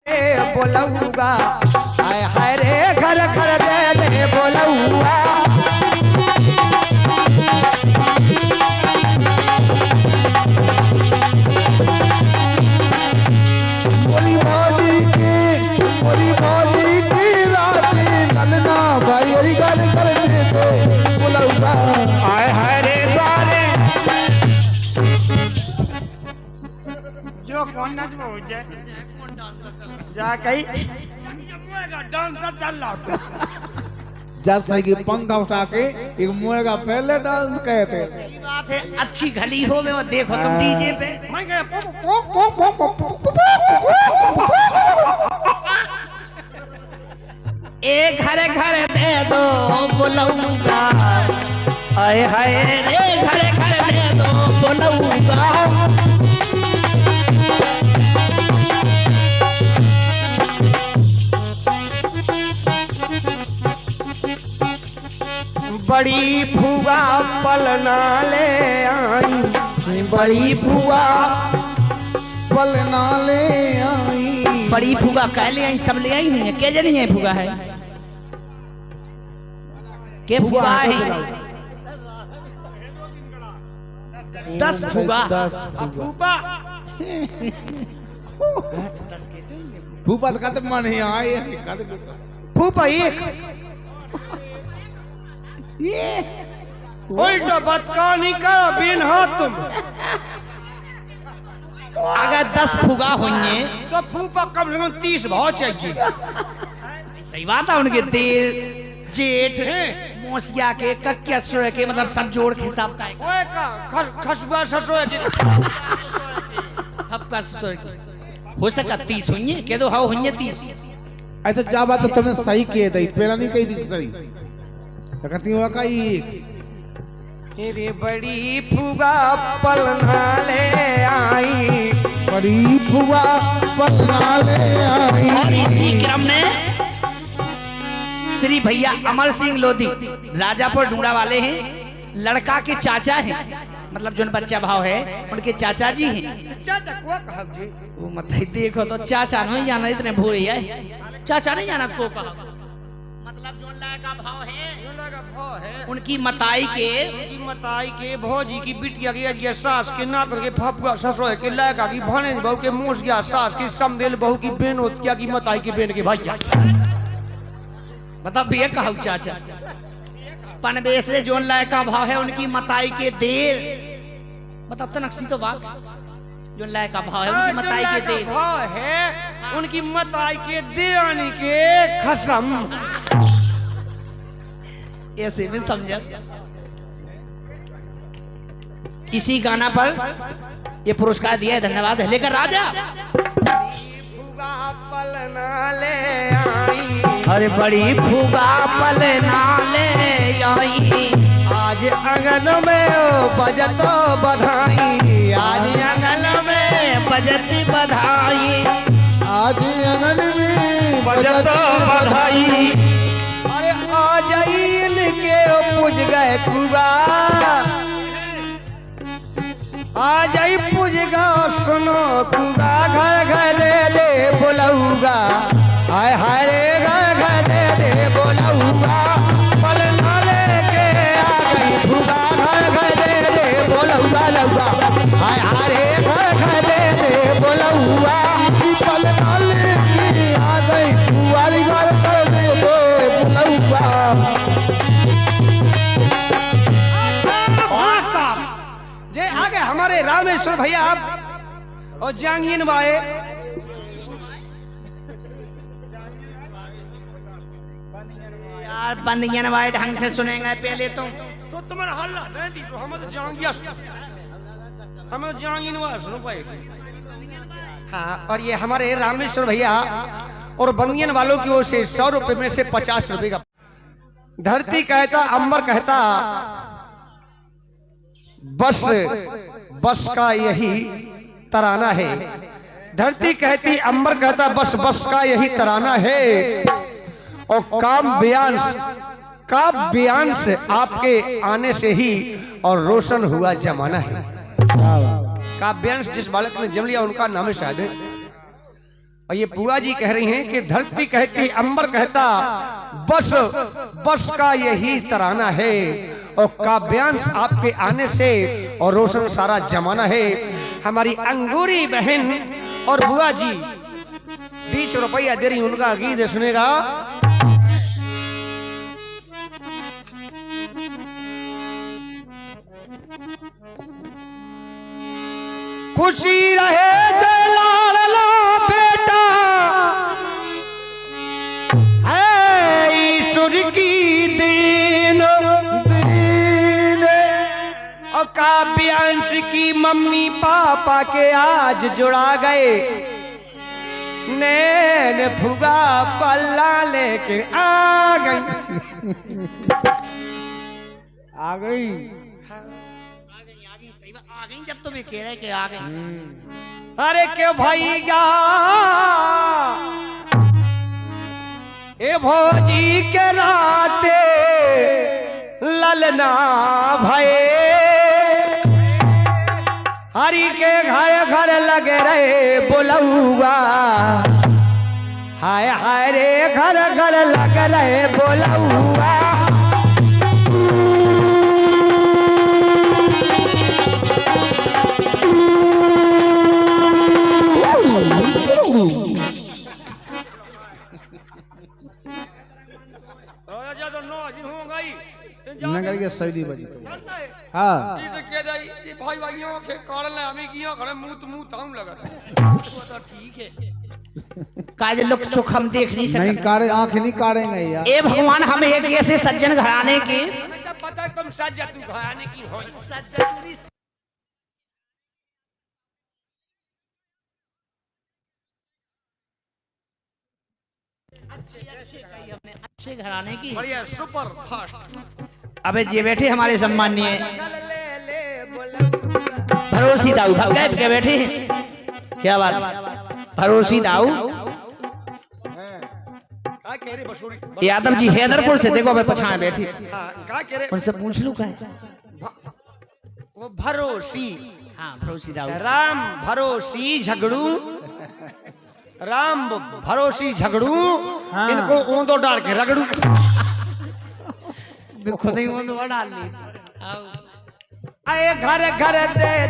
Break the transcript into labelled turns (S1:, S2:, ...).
S1: बोलऊगा हाय हाय रे घर घर दे दे बोलऊगा
S2: बोली भौजी की राती ललना भाई हरी घर घर दे दे बोलऊगा
S1: हाय हाय रे द्वारे जो कौन ना हो जाए जा कहीं डांसर चल रहा
S2: जैसे कि पंखा उठा के एक मुर्गा पहले डांस कहते
S1: सही बात है अच्छी गली हो में और देखो तुम डीजे पे मैं एक घर घर दे दो बोलऊंगा हाय हाय रे घर घर दे दो बोलऊंगा बड़ी फुआ पलना ले आई बड़ी फुआ
S2: पलना ले आई
S1: बड़ी फुआ कह ले आई सब ले आई हुई है के जनी है फुआ है के फुआ है 10 फुआ
S2: 10
S1: फुआ
S2: फूफा तो कहते मन ही आए ऐसे कहते
S1: फूफा एक ये उल्टा बदकानी का बिन हो तुम अगर 10 फुगा होंगे तो फूफा कम से कम 30 भाव चाहिए सही बात है उनके देर जेठ मोसिया के कक्या सोए के मतलब सब जोड़ के हिसाब का खसुआ ससुआ के हब का सोए के हो सका 30 होंगे कह दो हाउ होंगे 30
S2: ऐसे जा बात तो तुमने सही किए थे पहला नहीं कही थी सही कहती हुआ का एक
S1: रे बड़ी फुगा पलना ले आई
S2: बड़ी फुआ पलना ले आई
S1: और इसी क्रम में श्री भैया अमर सिंह लोधी राजापुर ढूंढा वाले हैं लड़का के चाचा हैं मतलब जो बच्चा भाव है उनके चाचा जी हैं चाचा वो मत देखो तो चाचा नहीं जाना इतने भूरे है चाचा नहीं जाना को कहा मतलब जो लड़का भाव है उनकी मताई के भौजी की बिटिया की सास के नातर के फफुआ ससुर के लड़का की भानेज बहू के मोस गया सास की समदेल बहू की बेन होतिया की मताई के बेन के भैया मतलब ये कहू चाचा पनबेस रे जोन लड़का भाव है उनकी मताई के देर मतलब तनक्सी तो बात जो लड़का भाव है उनकी मताई के देर भाव है उनकी मताई के देरानी के खसम ऐसे में समझा इसी गाना पर ये पुरस्कार दिया है धन्यवाद है लेकर राजा फुगा पलना ले आई अरे बड़ी फुगा पलना ले आई आज आंगन में बजत बधाई आज आंगन में बजत बधाई
S2: आज आंगन में
S1: बजत बधाई अरे आ जाई इनके पूज गए फुगा आ जाई पूज गा सुनो फुगा घर घर दे दे बोलऊगा हाय हाय रे घर घर दे दे बोलऊगा पलना लेके आ गई फुगा घर घर दे दे बोलऊगा लऊगा हाय हाय रे घर घर दे दे बोलऊगा
S2: पलना लेके आ गई फुआरी घर कर दे दे बोलऊगा
S1: जे आगे हमारे रामेश्वर भैया आप और जांगीन भाई यार बंदियान भाई ढंग से सुनेंगे पहले तो तुम्हारा हल्ला रहती तो हम तो जांगिया हमें जांगीन भाई सुनो पाएगी हाँ और ये हमारे रामेश्वर भैया और बंदियन वालों की ओर से 100 रुपए में से 50 रुपए का धरती कहता अंबर कहता बस बस का यही तराना है धरती कहती अंबर कहता बस बस का यही तराना है और काव्यांश आपके आने से ही और रोशन हुआ जमाना है काव्यांश जिस बालक ने जन्म लिया उनका नाम है शायद
S3: और ये बुआ जी कह रही हैं कि धरती कहती, अंबर कहता, बस बस का यही तराना है, और काव्यांश आपके आने से और रोशन सारा जमाना है। हमारी अंगूरी बहन और बुआ जी 20 रुपया दे रही, उनका गीत सुनेगा। खुशी रहे जय लाडला बेटा है ईश्वर की देन, और काव्यांश की मम्मी पापा के आज जुड़ा गए, नैन फुगा पल्ला लेके आ गई।
S2: आ गई
S1: आ गई जब तुम कह रहे कि आ गई।
S3: अरे के भैया ए भौजी के राते ललना भये, हरि के घर घर लगे रहे बोलौआ, हाय हाय रे घर घर लगे रहे बोलौआ।
S2: नगर के सैदी बजी हाँ
S3: भाई भाइयों के कारण हमें किया घरे मुंह ताऊं लगा
S1: तो ठीक है। काज लोग चोख हम देख नहीं सकते,
S2: नहीं कारे आंख नहीं कारेंगे यार।
S1: ए भगवान हमें एक ऐसे सज्जन घराने की,
S3: पता तुम सज्जा तू घराने की हो
S1: अच्छे घराने की,
S3: बढ़िया सुपर फास्ट।
S1: अबे जे बैठे हमारे सम्मानीय भरोसी दाऊ भगत के बैठे, क्या बात, भरोसी दाऊ यादव जी हैदरपुर से, देखो अबे पछाए बैठे, उनसे पूछ लूं क्या
S3: वो भरोसी,
S1: हाँ भरोसी दाऊ,
S3: राम भरोसी झगड़ू, राम भरोसी झगड़ू,
S2: हाँ।
S3: इनको ऊंधो डाल के रगड़ू।
S1: खुद ही ऊंधो डाल ली।
S3: आए घर घर दे